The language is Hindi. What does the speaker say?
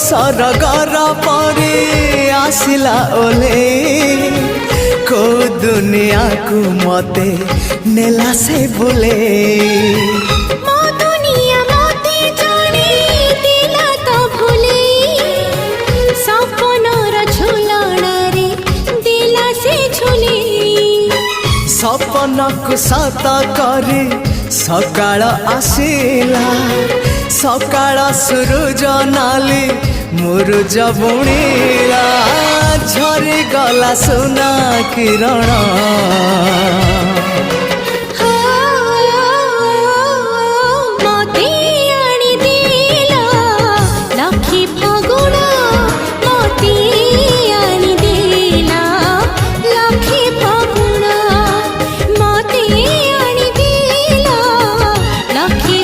सरगर परे आसिला ओले को दुनिया को मते नेला से बोले मो दुनिया मते जाने दिला तो भूले सपनर झुलणारे दिला से झुले सपन को सत करे सकाळ आसिला सकाळ सूरज नाली मुरुज बुणीला झरी गला सोना किरण